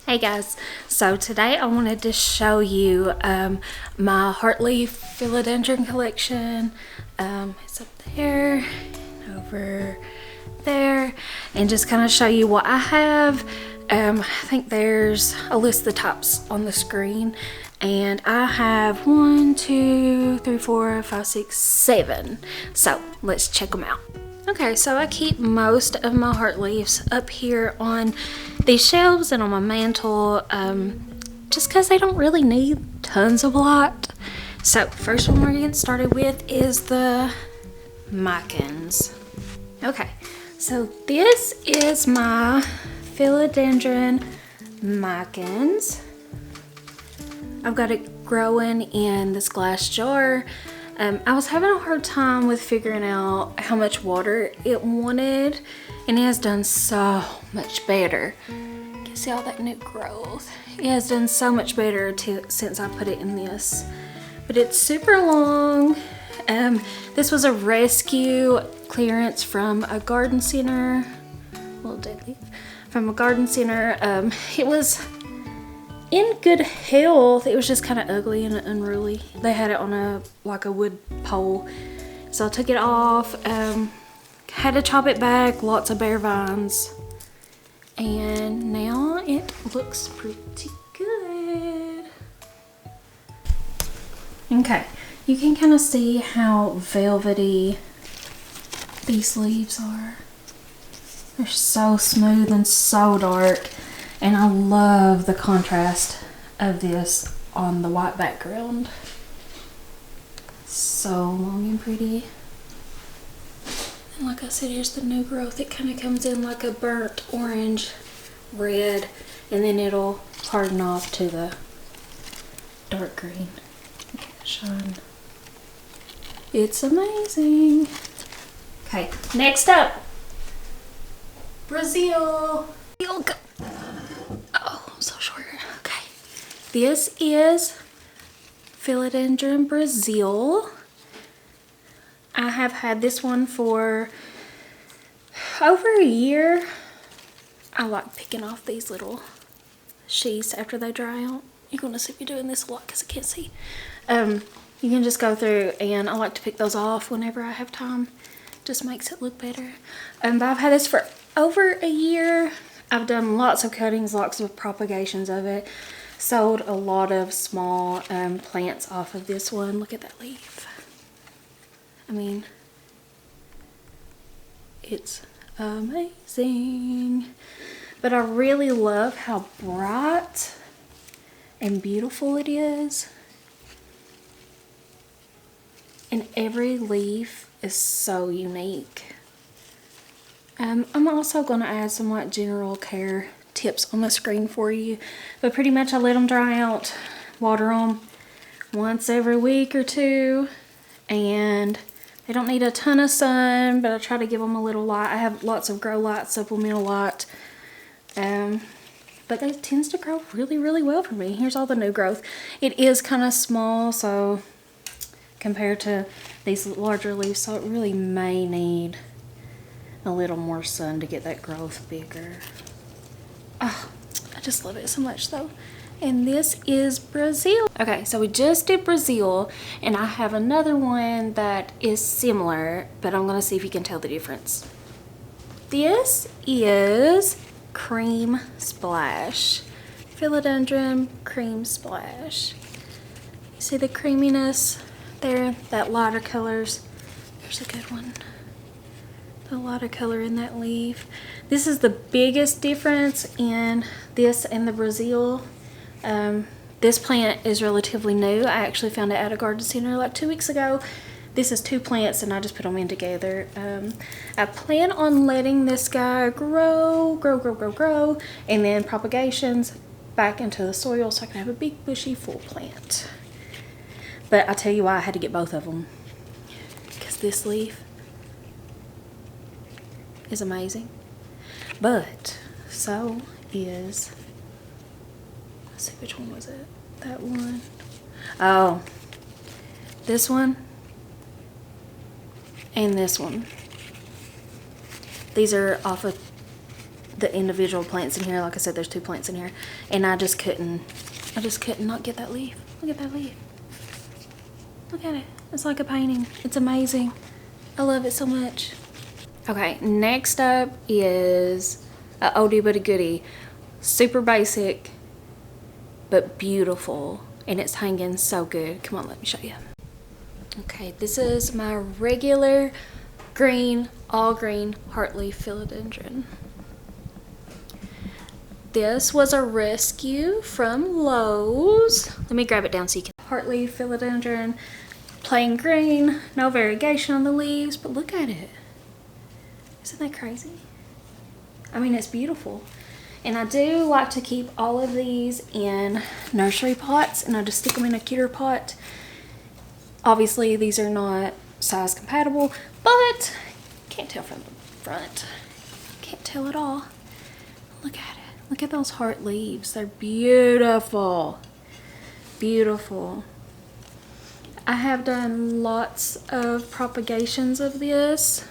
Hey guys, so today I wanted to show you my Heartleaf Philodendron collection. It's up there, over there, and just kind of show you what I have. I think there's a list of the types on the screen, and I have 1, 2, 3, 4, 5, 6, 7. So let's check them out. Okay, so I keep most of my Heartleafs up here on these shelves and on my mantle, just because they don't really need tons of light. So first one we're getting started with is the Mycans. Okay, so this is my Philodendron Mycans. I've got it growing in this glass jar. I was having a hard time with figuring out how much water it wanted, and it has done so much better. You can see all that new growth. It has done so much better since I put it in this. But it's super long. This was a rescue clearance from a garden center. A little dead leaf. From a garden center. It was in good health. It was just kind of ugly and unruly. They had it on a wood pole, so I took it off. Had to chop it back, lots of bare vines, and now it looks pretty good. Okay, you can kind of see how velvety these leaves are. They're so smooth and so dark. And I love the contrast of this on the white background. So long and pretty. And like I said, here's the new growth. It kind of comes in like a burnt orange red, and then it'll harden off to the dark green. Look at that shine. It's amazing. Okay, next up, Brazil. Oh, I'm so short. Okay. This is Philodendron Brazil. I have had this one for over a year. I like picking off these little sheaths after they dry out. You're going to see me doing this a lot because I can't see. You can just go through, and I like to pick those off whenever I have time. Just makes it look better. But I've had this for over a year. I've done lots of cuttings, lots of propagations of it. Sold a lot of small plants off of this one. Look at that leaf. I mean, it's amazing. But I really love how bright and beautiful it is. And every leaf is so unique. I'm also going to add some like general care tips on the screen for you, but pretty much I let them dry out, water them once every week or two, and they don't need a ton of sun, but I try to give them a little light. I have lots of grow light, supplemental light, but it tends to grow really well for me. Here's all the new growth. It is kind of small, so compared to these larger leaves, so it really may need a little more sun to get that growth bigger. Oh, I just love it so much though. And this is Brazil. Okay, so we just did Brazil, and I have another one that is similar, but I'm gonna see if you can tell the difference. This is Cream Splash. Philodendron Cream Splash. You see the creaminess there? That lighter colors. There's a good one. A lot of color in that leaf. This is the biggest difference in this and the Brazil. This plant is relatively new. I actually found it at a garden center like 2 weeks ago. This is 2 plants, and I just put them in together. I plan on letting this guy grow, and then propagations back into the soil so I can have a big bushy full plant. But I tell you why I had to get both of them, because this leaf is amazing, but so is, let's see, which one was it? That one. Oh, this one and this one. These are off of the individual plants in here. Like I said, there's 2 plants in here, and I just couldn't not get that leaf. Look at that leaf. Look at it. It's like a painting. It's amazing. I love it so much. Okay, next up is a oldie but a goodie. Super basic, but beautiful, and it's hanging so good. Come on, let me show you. Okay, this is my regular green, all green Heartleaf Philodendron. This was a rescue from Lowe's. Let me grab it down so you can. Heartleaf Philodendron, plain green, no variegation on the leaves, but look at it. Isn't that crazy? I mean, it's beautiful. And I do like to keep all of these in nursery pots, and I just stick them in a cuter pot. Obviously, these are not size compatible, but can't tell from the front. Can't tell at all. Look at it. Look at those heart leaves. They're beautiful. Beautiful. I have done lots of propagations of this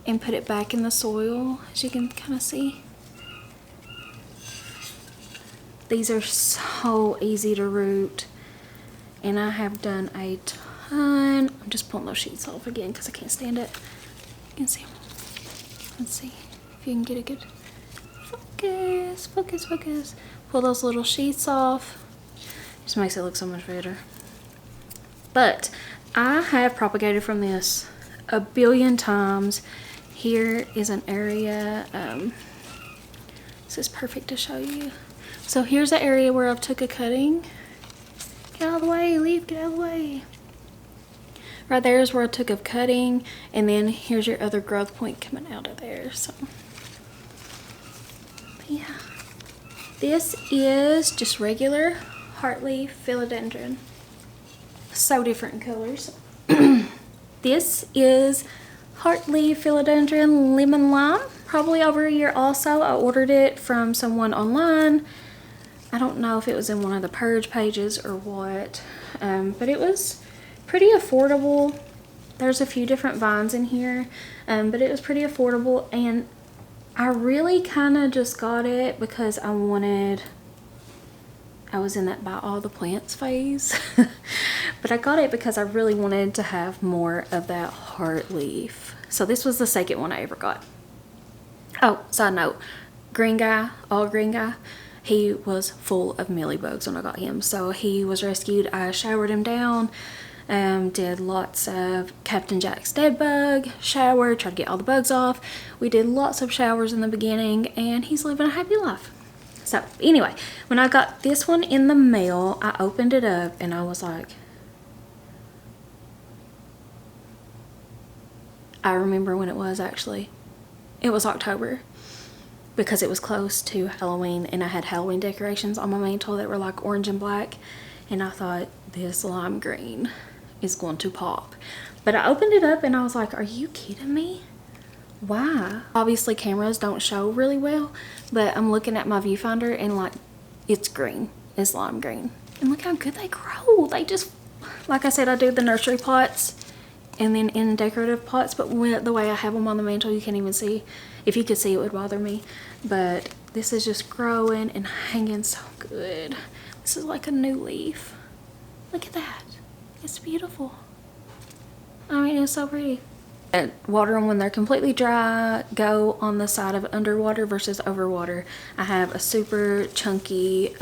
and put it back in the soil, as you can kind of see. These are so easy to root, and I have done a ton. I'm just pulling those sheets off again because I can't stand it. You can see them. Let's see if you can get a good focus, focus, focus. Pull those little sheets off. Just makes it look so much better. But I have propagated from this a billion times. Here is an area, this is perfect to show you. So here's the area where I've took a cutting. Get out of the way, leaf, get out of the way. Right there is where I took a cutting, and then here's your other growth point coming out of there. So yeah, this is just regular Heartleaf Philodendron. So different in colors. This is Heartleaf Philodendron Lemon Lime. Probably over a year also. I ordered it from someone online. I don't know if it was in one of the purge pages or what, but it was pretty affordable. There's a few different vines in here, but it was pretty affordable, and I really kind of just got it because I was in that buy all the plants phase. But I got it because I really wanted to have more of that heart leaf. So this was the second one I ever got. Oh, side note, green guy, all green guy, he was full of mealybugs when I got him. So he was rescued. I showered him down, did lots of Captain Jack's dead bug shower, tried to get all the bugs off. We did lots of showers in the beginning, and he's living a happy life. So anyway, when I got this one in the mail, I opened it up and I was like, I remember when it was actually. It was October, because it was close to Halloween, and I had Halloween decorations on my mantle that were like orange and black, and I thought this lime green is going to pop. But I opened it up and I was like, are you kidding me? Why? Obviously cameras don't show really well, but I'm looking at my viewfinder and like, it's green. It's lime green. And look how good they grow. They just, like I said, I do the nursery pots and then in decorative pots, but the way I have them on the mantle, you can't even see. If you could see, it would bother me. But this is just growing and hanging so good. This is like a new leaf. Look at that. It's beautiful. I mean, it's so pretty. And water them when they're completely dry. Go on the side of underwater versus overwater. I have a super chunky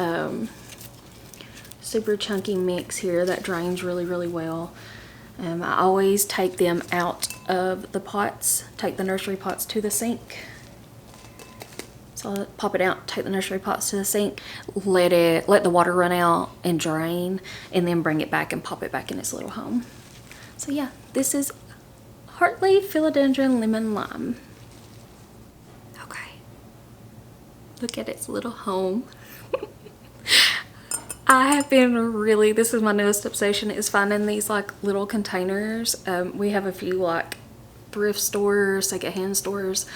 mix here that drains really, really well. I always take them out of the pots, take the nursery pots to the sink. So I'll pop it out, take the nursery pots to the sink, let the water run out and drain, and then bring it back and pop it back in its little home. So yeah, this is Heartleaf Philodendron Lemon Lime. Okay, look at its little home. I have been really, this is my newest obsession, is finding these like little containers. We have a few like thrift stores, secondhand stores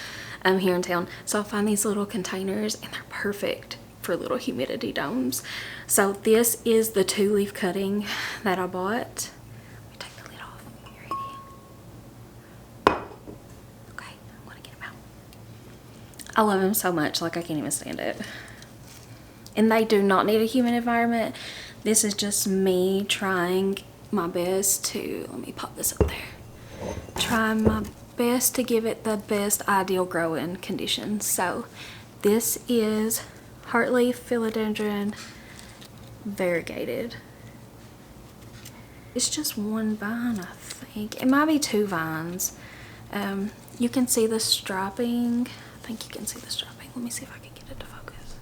here in town. So I find these little containers and they're perfect for little humidity domes. So this is the 2-leaf cutting that I bought. Let me take the lid off. You ready? Okay, I'm gonna get them out. I love them so much, like I can't even stand it. And they do not need a humid environment. This is just me trying my best to, let me pop this up there. Trying my best to give it the best ideal growing conditions. So this is Heartleaf Philodendron variegated. It's just one vine, I think. It might be two vines. You can see the striping. I think you can see the striping. Let me see if I can get it to focus.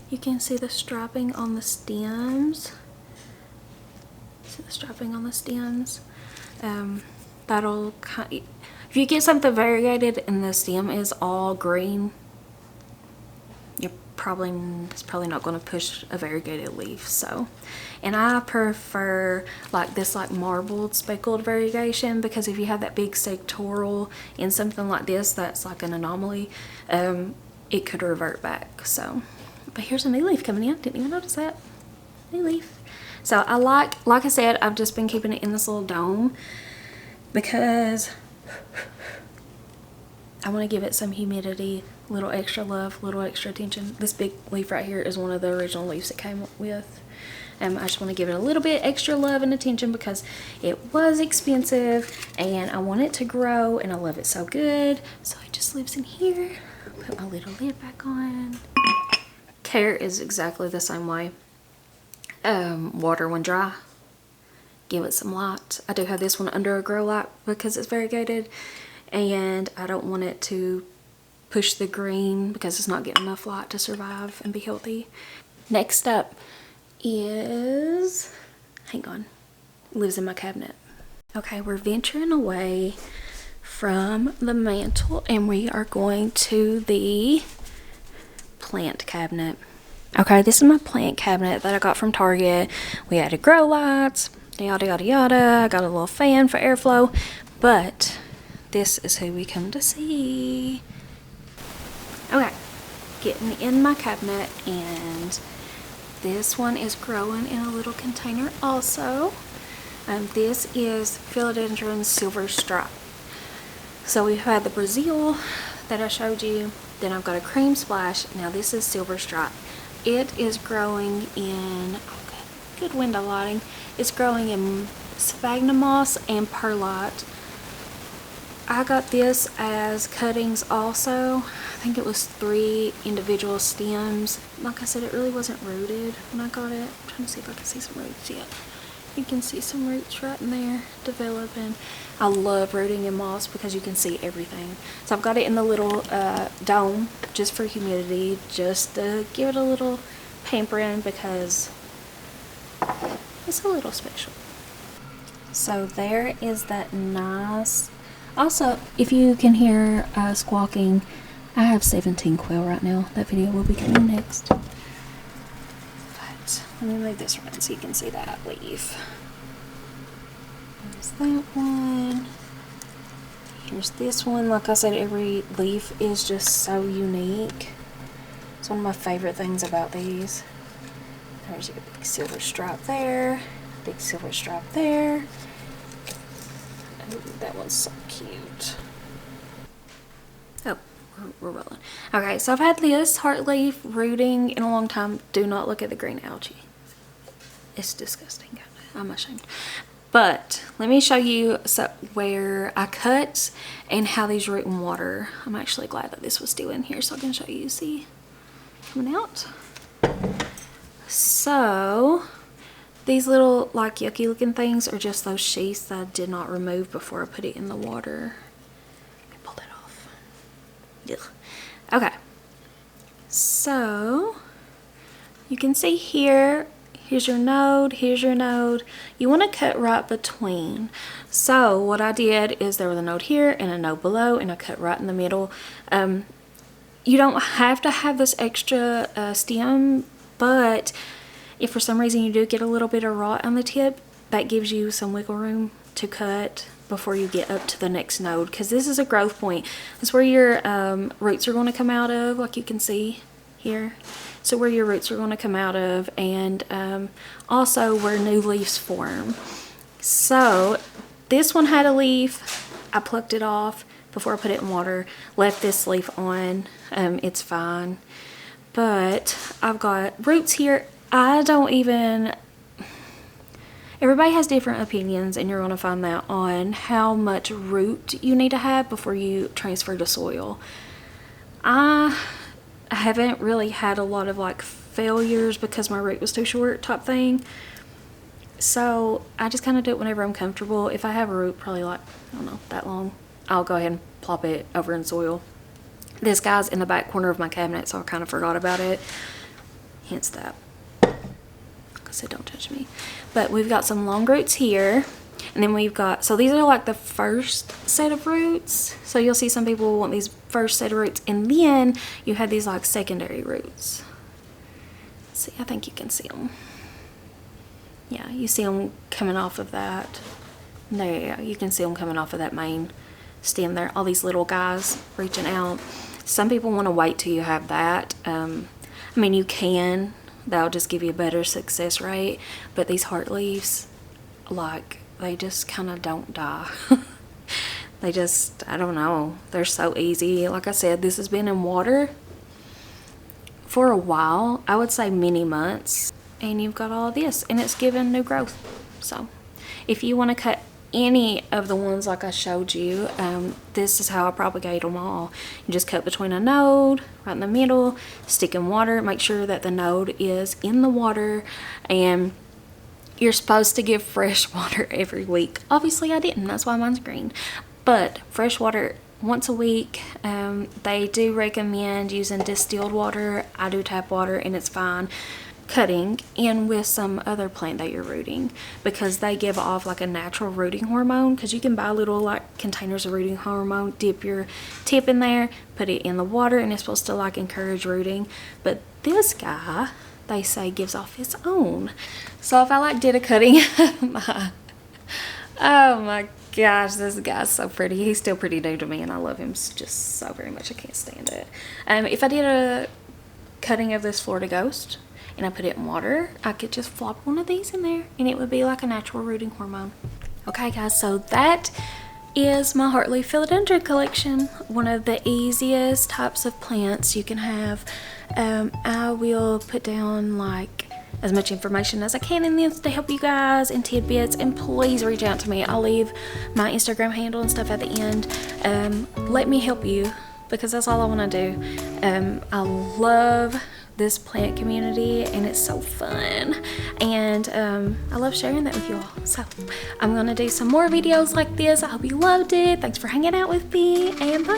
You can see the striping on the stems. See the striping on the stems? That'll kind of, if you get something variegated and the stem is all green, it's probably not going to push a variegated leaf. So, and I prefer like this, like marbled speckled variegation, because if you have that big sectoral in something like this that's like an anomaly, it could revert back. So, but here's a new leaf coming in. Didn't even notice that. New leaf. So I like I said, I've just been keeping it in this little dome because I want to give it some humidity, little extra love, little extra attention. This big leaf right here is one of the original leaves it came with. I just want to give it a little bit extra love and attention because it was expensive and I want it to grow and I love it so good. So it just lives in here. Put my little lid back on. Care is exactly the same way. Water when dry. Give it some light. I do have this one under a grow light because it's variegated. And I don't want it to push the green because it's not getting enough light to survive and be healthy. Next up is, hang on, lives in my cabinet. Okay, we're venturing away from the mantle and we are going to the plant cabinet. Okay, this is my plant cabinet that I got from Target. We added grow lights, yada yada yada. I got a little fan for airflow, but this is who we come to see. Okay, getting in my cabinet, and this one is growing in a little container also. This is Philodendron Silver Stripe. So we've had the Brazil that I showed you, then I've got a cream splash. Now this is Silver Stripe. It is growing in, good window lighting, it's growing in sphagnum moss and perlite. I got this as cuttings also. I think it was 3 individual stems. Like I said, it really wasn't rooted when I got it. I'm trying to see if I can see some roots yet. You can see some roots right in there developing. I love rooting in moss because you can see everything. So I've got it in the little dome just for humidity, just to give it a little pampering because it's a little special. So there is that nice. Also, if you can hear squawking, I have 17 quail right now. That video will be coming next. But let me move this around so you can see that leaf. There's that one. Here's this one. Like I said, every leaf is just so unique. It's one of my favorite things about these. There's your big silver stripe there. Big silver stripe there. That one's so cute. Oh, we're rolling. Okay, so I've had this heartleaf rooting in a long time. Do not look at the green algae. It's disgusting. I'm ashamed. But let me show you where I cut and how these root in water. I'm actually glad that this was still in here so I can show you. See? Coming out. So these little like yucky looking things are just those sheaths that I did not remove before I put it in the water. Let me pull that off. Ugh. Okay. So you can see here, here's your node, here's your node. You want to cut right between. So what I did is there was a node here and a node below and I cut right in the middle. You don't have to have this extra stem, but if for some reason you do get a little bit of rot on the tip, that gives you some wiggle room to cut before you get up to the next node, because this is a growth point. That's where your roots are going to come out of, like you can see here. So where your roots are going to come out of, and also where new leaves form. So this one had a leaf. I plucked it off, before I put it in water. Left this leaf on. It's fine. But I've got roots here. Everybody has different opinions, and you're going to find that on how much root you need to have before you transfer to soil. I haven't really had a lot of like failures because my root was too short type thing. So I just kind of do it whenever I'm comfortable. If I have a root probably like, I don't know, that long, I'll go ahead and plop it over in soil. This guy's in the back corner of my cabinet, so I kind of forgot about it. Hence that. So don't touch me. But we've got some long roots here, and then we've got, so these are like the first set of roots. So you'll see some people want these first set of roots, and then you have these like secondary roots. See, I think you can see them. Yeah, you see them coming off of that. There, you can see them coming off of that main stem there. All these little guys reaching out. Some people want to wait till you have that. I mean, you can. That'll just give you a better success rate. But these heart leaves, like, they just kind of don't die. They just, I don't know. They're so easy. Like I said, this has been in water for a while. I would say many months. And you've got all of this. And it's given new growth. So, if you want to cut any of the ones like I showed you, this is how I propagate them all. You just cut between a node right in the middle, stick in water, make sure that the node is in the water, and you're supposed to give fresh water every week. Obviously I didn't, that's why mine's green, but fresh water once a week. They do recommend using distilled water. I do tap water and it's fine. Cutting in with some other plant that you're rooting, because they give off like a natural rooting hormone, because you can buy little like containers of rooting hormone, dip your tip in there, put it in the water, and it's supposed to like encourage rooting. But this guy, they say, gives off his own. So if I like did a cutting oh my gosh, this guy's so pretty. He's still pretty new to me and I love him just so very much. I can't stand it. If I did a cutting of this Florida Ghost and I put it in water, I could just flop one of these in there and it would be like a natural rooting hormone. Okay guys, so that is my Heartleaf Philodendron collection. One of the easiest types of plants you can have. I will put down like as much information as I can in this to help you guys and tidbits, and please reach out to me. I'll leave my Instagram handle and stuff at the end. Let me help you, because that's all I want to do. I love this plant community and it's so fun, and I love sharing that with you all. So I'm gonna do some more videos like this. I hope you loved it. Thanks for hanging out with me, and bye.